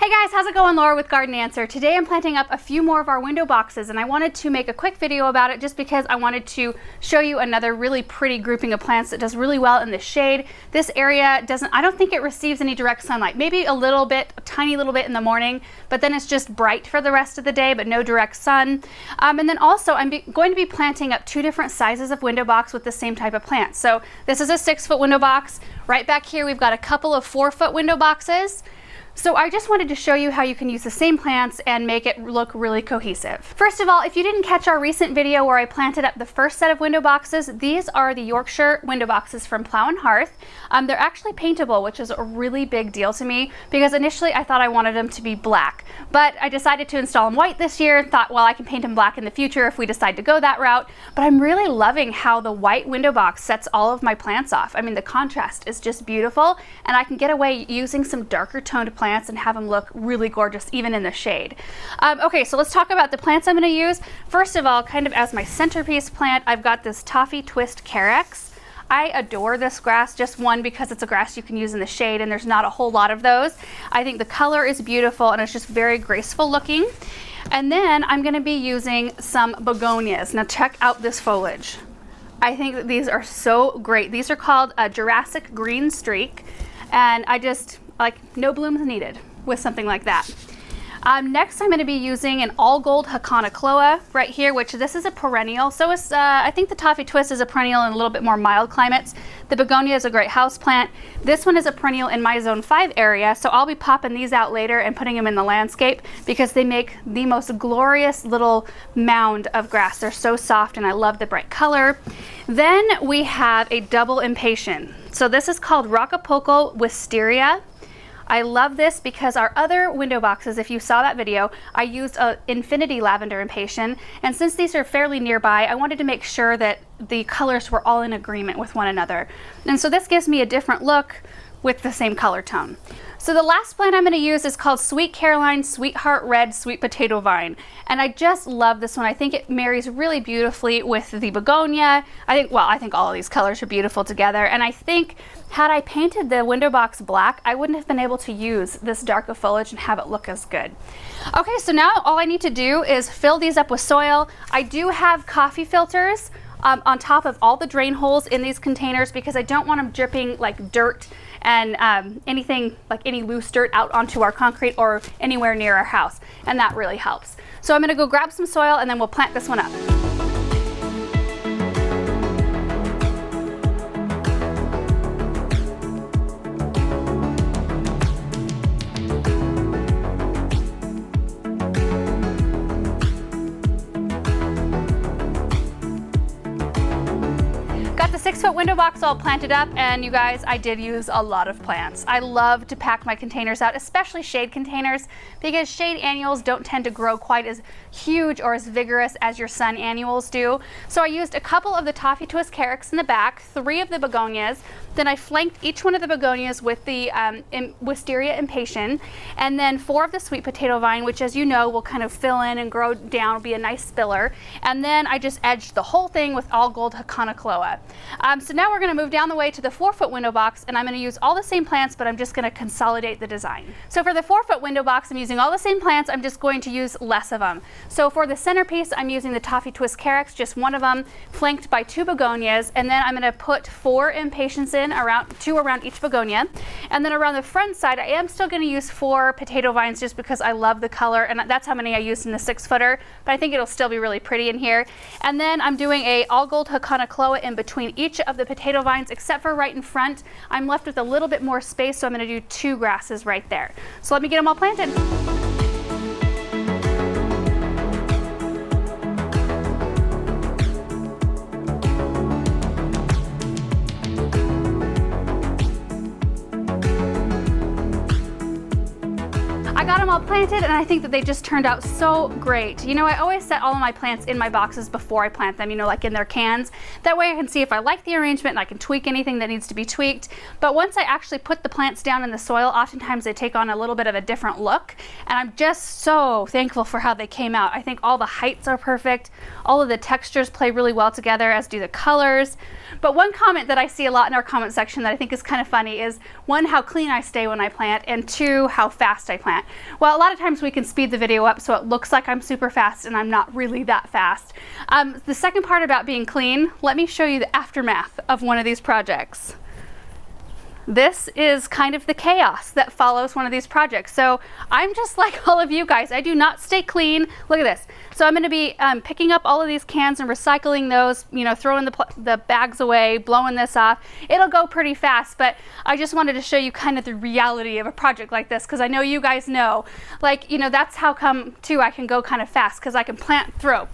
Hey guys, how's it going? Laura with Garden Answer. Today I'm planting up a few more of our window boxes and I wanted to make a quick video about it just because I wanted to show you another really pretty grouping of plants that does really well in the shade. This area I don't think it receives any direct sunlight. Maybe a little bit, a tiny little bit in the morning, but then it's just bright for the rest of the day, but no direct sun. And then also I'm going to be planting up two different sizes of window box with the same type of plant. So this is a 6-foot window box. Right back here we've got a couple of 4-foot window boxes. So I just wanted to show you how you can use the same plants and make it look really cohesive. First of all, if you didn't catch our recent video where I planted up the first set of window boxes, these are the Yorkshire window boxes from Plow and Hearth. They're actually paintable, which is a really big deal to me because initially I thought I wanted them to be black, but I decided to install them white this year and thought, well, I can paint them black in the future if we decide to go that route. But I'm really loving how the white window box sets all of my plants off. I mean, the contrast is just beautiful and I can get away using some darker toned plants and have them look really gorgeous even in the shade. Okay, so let's talk about the plants I'm going to use. First of all, kind of as my centerpiece plant, I've got this Toffee Twist Carex. I adore this grass, just one, because it's a grass you can use in the shade and there's not a whole lot of those. I think the color is beautiful and it's just very graceful looking. And then I'm going to be using some begonias. Now check out this foliage. I think that these are so great. These are called Jurassic Green Streak, and I just like no blooms needed with something like that. Next, I'm going to be using an all gold Haconocloa right here, which this is a perennial. So is, I think the Toffee Twist is a perennial in a little bit more mild climates. The begonia is a great house plant. This one is a perennial in my zone 5 area, so I'll be popping these out later and putting them in the landscape because they make the most glorious little mound of grass. They're so soft and I love the bright color. Then we have a double impatient. So this is called Rockapulco Wisteria. I love this because our other window boxes, if you saw that video, I used a Infinity Lavender Impatient, and since these are fairly nearby, I wanted to make sure that the colors were all in agreement with one another. And so this gives me a different look with the same color tone. So the last plant I'm going to use is called Sweet Caroline Sweetheart Red Sweet Potato Vine. And I just love this one. I think it marries really beautifully with the begonia. I think all of these colors are beautiful together. And I think had I painted the window box black, I wouldn't have been able to use this darker foliage and have it look as good. Okay, so now all I need to do is fill these up with soil. I do have coffee filters on top of all the drain holes in these containers because I don't want them dripping like dirt and anything like any loose dirt out onto our concrete or anywhere near our house, and that really helps. So I'm going to go grab some soil and then we'll plant this one up. Got the 6-foot window box all planted up, and you guys, I did use a lot of plants. I love to pack my containers out, especially shade containers, because shade annuals don't tend to grow quite as huge or as vigorous as your sun annuals do. So I used a couple of the Toffee Twist Carex in the back, 3 of the begonias, then I flanked each one of the begonias with the Wisteria Impatient, and then 4 of the Sweet Potato Vine, which as you know will kind of fill in and grow down, be a nice spiller. And then I just edged the whole thing with all gold Haconocloa. So now we're going to move down the way to the 4-foot window box, and I'm going to use all the same plants, but I'm just going to consolidate the design. So for the 4-foot window box, I'm using all the same plants. I'm just going to use less of them. So for the centerpiece, I'm using the Toffee Twist Carex, just one of them, flanked by 2 begonias, and then I'm going to put 4 impatiens in, around 2 around each begonia. And then around the front side, I am still going to use 4 potato vines just because I love the color, and that's how many I used in the 6-footer, but I think it'll still be really pretty in here. And then I'm doing a all gold Haconocloa in between each of the potato vines, except for right in front. I'm left with a little bit more space, so I'm going to do 2 grasses right there. So let me get them all planted. I got them all planted and I think that they just turned out so great. You know, I always set all of my plants in my boxes before I plant them, you know, like in their cans. That way I can see if I like the arrangement and I can tweak anything that needs to be tweaked. But once I actually put the plants down in the soil, oftentimes they take on a little bit of a different look. And I'm just so thankful for how they came out. I think all the heights are perfect. All of the textures play really well together, as do the colors. But one comment that I see a lot in our comment section that I think is kind of funny is, 1, how clean I stay when I plant, and 2, how fast I plant. Well, a lot of times we can speed the video up so it looks like I'm super fast and I'm not really that fast. The second part about being clean, let me show you the aftermath of one of these projects. This is kind of the chaos that follows one of these projects. So I'm just like all of you guys. I do not stay clean. Look at this. So I'm going to be picking up all of these cans and recycling those, you know, throwing the bags away, blowing this off. It'll go pretty fast, but I just wanted to show you kind of the reality of a project like this, because I know you guys know, like, you know, that's how come too I can go kind of fast, because I can plant, throw,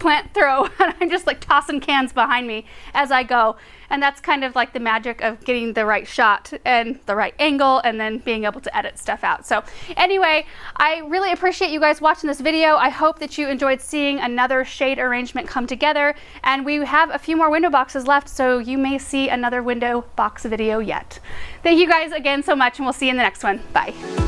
and I'm just like tossing cans behind me as I go. And that's kind of like the magic of getting the right shot and the right angle and then being able to edit stuff out. So anyway, I really appreciate you guys watching this video. I hope that you enjoyed seeing another shade arrangement come together. And we have a few more window boxes left, so you may see another window box video yet. Thank you guys again so much, and we'll see you in the next one. Bye.